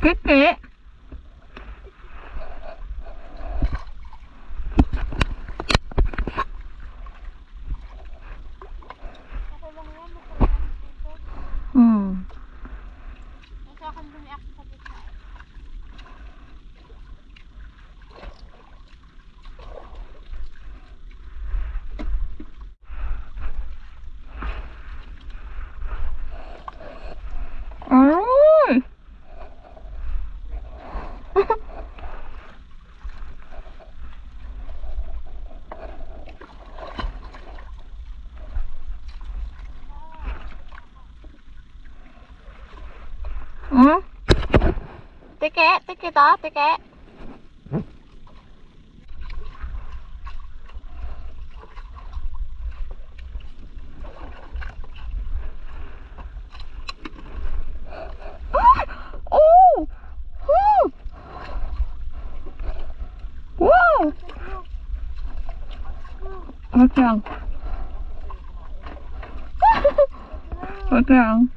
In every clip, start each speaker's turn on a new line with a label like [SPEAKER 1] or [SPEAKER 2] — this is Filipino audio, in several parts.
[SPEAKER 1] Kiki.
[SPEAKER 2] Nasa akin lumiak sa gitna.
[SPEAKER 1] Aroy! Tike to, tike. Oh! Woo! Wow! Wag lang. Wag lang.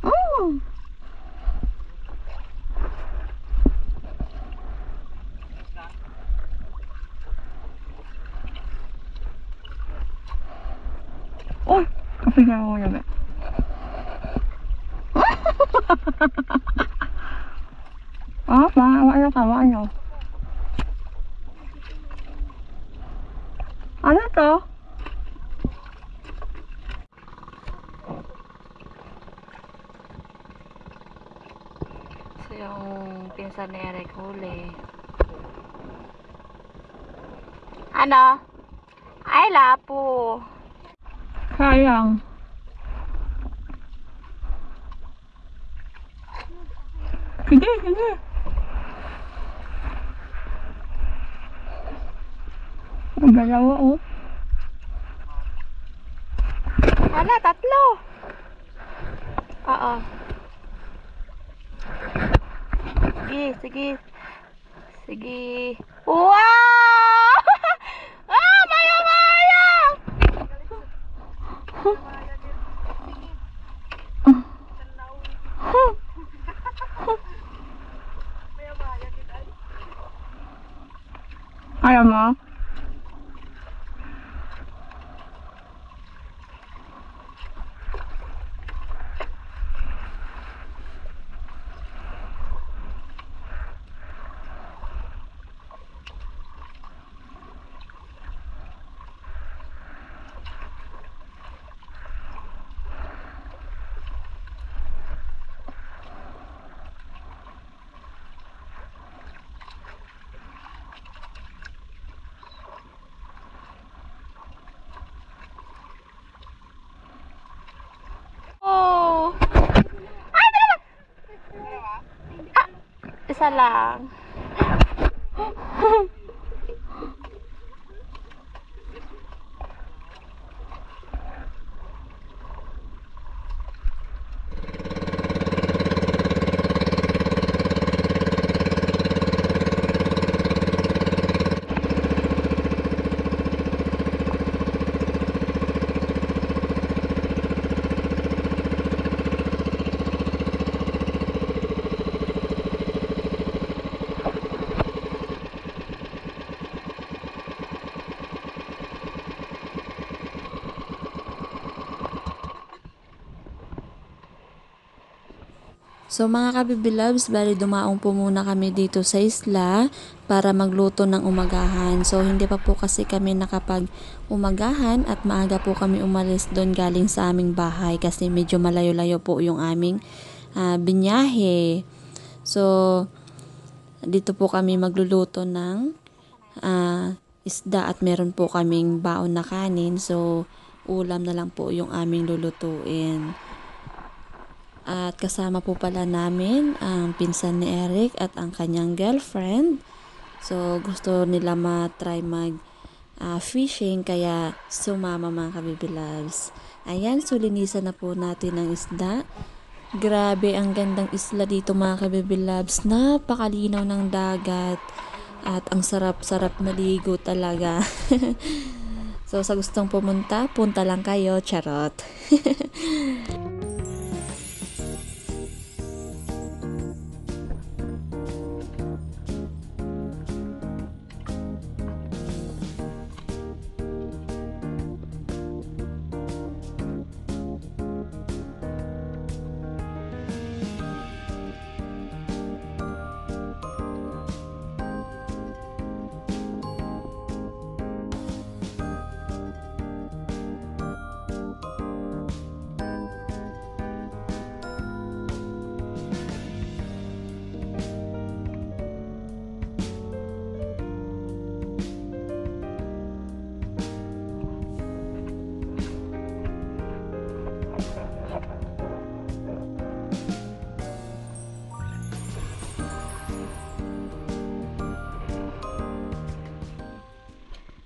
[SPEAKER 1] Oh! Uy! Kapiga ako yabi. Maayo ka, maayo. Ano to? So yung pinsan ni Eric huli. Ano? Ay, lapo. Sayang. Sige, sige. Ang dalawa, oh. Hala, tatlo. Oo. Sige, sige. Sige. Wow! Ah, maya, maya! Kaya mo? Oh! Ay, dalawa! Ah, isa lang.
[SPEAKER 3] So mga kabibilabs, bali dumaong po muna kami dito sa isla para magluto ng umagahan. So hindi pa po kasi kami nakapag umagahan at maaga po kami umalis doon galing sa aming bahay kasi medyo malayo-layo po yung aming binyahe. So dito po kami magluluto ng isda at meron po kaming baon na kanin. So ulam na lang po yung aming lulutuin. At kasama po pala namin ang pinsan ni Eric at ang kanyang girlfriend. So gusto nila matry mag fishing kaya sumama mga kabibilabs. Ayan, so linisan na po natin ang isda. Grabe, ang gandang isla dito mga ka-baby loves. Napakalinaw ng dagat at ang sarap-sarap maligo talaga. So sa gustong pumunta, punta lang kayo, charot.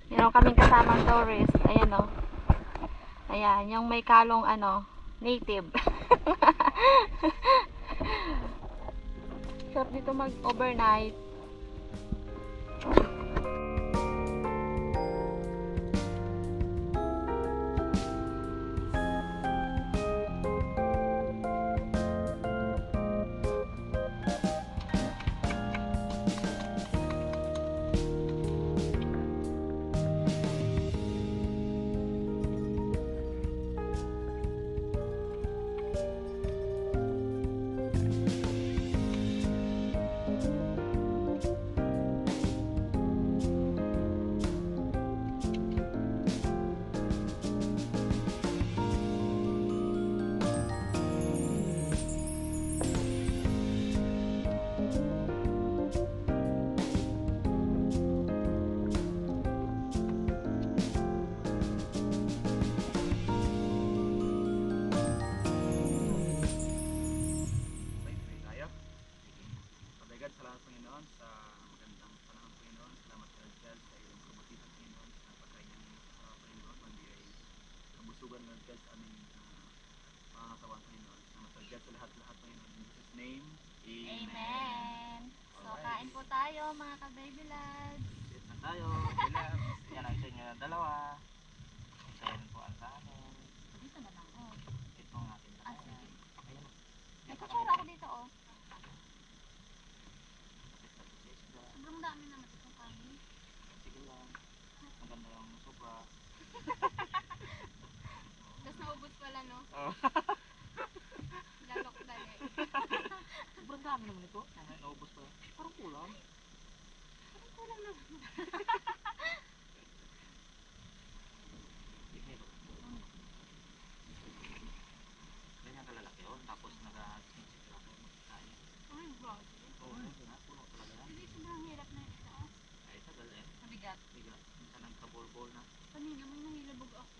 [SPEAKER 1] Meron kaming kasamang tourist. Ayan o. Ayan, yung may kalong native. Sarap dito mag-overnight.
[SPEAKER 4] Salamat Panginoon sa magandang panahon Panginoon. Salamat sa God sa iyong kabutihan Panginoon. Sa pagkain ng Panginoon, magbigay kabusugan ng God sa aming pangangatawan Panginoon. Salamat sa God sa lahat-lahat Panginoon. In Jesus' name,
[SPEAKER 2] Amen. So,
[SPEAKER 4] Alright.
[SPEAKER 2] kain po tayo mga ka-baby lads.
[SPEAKER 4] Sit na tayo. Relax. Yan ang sa inyo na dalawa. Isayin po ang sa akin.
[SPEAKER 2] Dito na lang. Oh.
[SPEAKER 4] Ito ang akin.
[SPEAKER 2] Ah, sige.
[SPEAKER 4] Ayan.
[SPEAKER 2] May kutsara ako dito, oh. Sobrang dami naman itong kanin.
[SPEAKER 4] Sige lang. Maganda yung sobra.
[SPEAKER 2] Tapos naubos pala, no?
[SPEAKER 4] Oh.
[SPEAKER 2] Lalok dali.
[SPEAKER 4] Sobrang dami naman ito. Naubos pa. Parang kulang.
[SPEAKER 2] Parang kulang naman.
[SPEAKER 4] Ganyan kalalaki yun. Tapos nag-sinsip lang kayo magkain.
[SPEAKER 2] Oh my God.
[SPEAKER 4] Oo, yun nga. Puno talaga yan.
[SPEAKER 2] Hindi, sobrang hirap na itaas.
[SPEAKER 4] Ay, tagal eh.
[SPEAKER 2] Mabigat.
[SPEAKER 4] Bigat. Minsan nagkabol-bol na.
[SPEAKER 2] Kanina may nahilabog ako.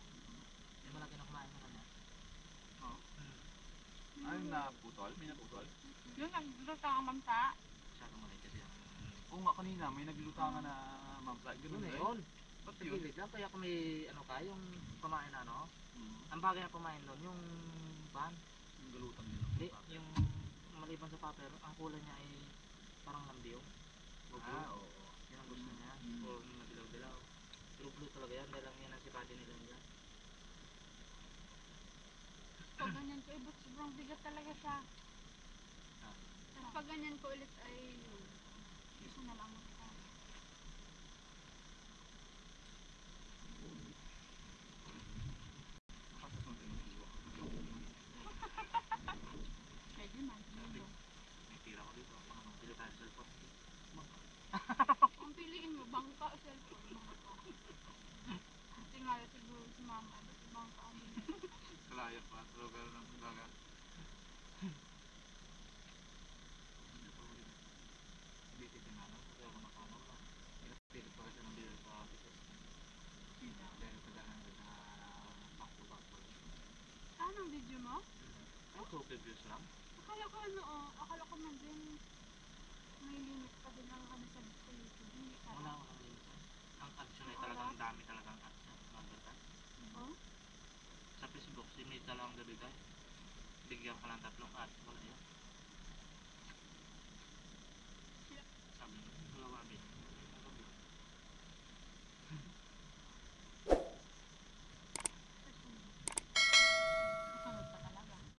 [SPEAKER 4] May malaki na kumain na kanya. Oo.
[SPEAKER 5] Ay, naputol? May naputol?
[SPEAKER 2] Yung nagluto ang mamsa.
[SPEAKER 4] Masyadong maliit kasi yan.
[SPEAKER 5] Oo nga, kanina may naglutangan na mamsa. Ganun
[SPEAKER 4] Yun eh,
[SPEAKER 5] eh.
[SPEAKER 4] yun.
[SPEAKER 5] Ba't
[SPEAKER 4] Sa
[SPEAKER 5] yun?
[SPEAKER 4] gilid lang. Kaya kung may ano ka, yung kumain na ano. Ang bagay na kumain doon, yung pan.
[SPEAKER 5] Yung galutan nila.
[SPEAKER 4] Hindi, yung maliban sa paper, ang kulay niya ay parang lambiyo.
[SPEAKER 5] Ah, oo.
[SPEAKER 4] Yan ang gusto niya.
[SPEAKER 5] Mm.
[SPEAKER 4] O madilaw-dilaw. Pero blue talaga yan, dahil lang yan ang sipati nila dyan.
[SPEAKER 2] Pag ganyan ko, ibot sobrang bigat talaga siya. Tapos pag ganyan ko ulit ay isa na lang ako.
[SPEAKER 5] Nakasusunod yung iwa.
[SPEAKER 2] Pwede man.
[SPEAKER 4] May tira ko dito. Ano, pili tayo sa cellphone.
[SPEAKER 2] Kung piliin mo, bangka o cellphone, bangka. Tingala siguro si mama, ba't bangka ang bilhin?
[SPEAKER 5] Kalaya pa. Sa lugar ng dagat.
[SPEAKER 4] Bitit yung ano, kasi ako nakano na. Pinapilit pa kasi ng bilir sa office. Dahil kagana sa pangkulang pa.
[SPEAKER 2] Anong video mo?
[SPEAKER 4] Ay, 2 reviews lang.
[SPEAKER 2] Akala ko akala ko man din may limit pa din ang ano sa YouTube. Hindi ka.
[SPEAKER 4] Wala limit yan. Ang ads yun ay talagang dami talagang ads yan. Advertise.
[SPEAKER 2] Oh?
[SPEAKER 4] Sa Facebook, sinita lang ang gabigay. bigyan ka ng tatlong at wala yan.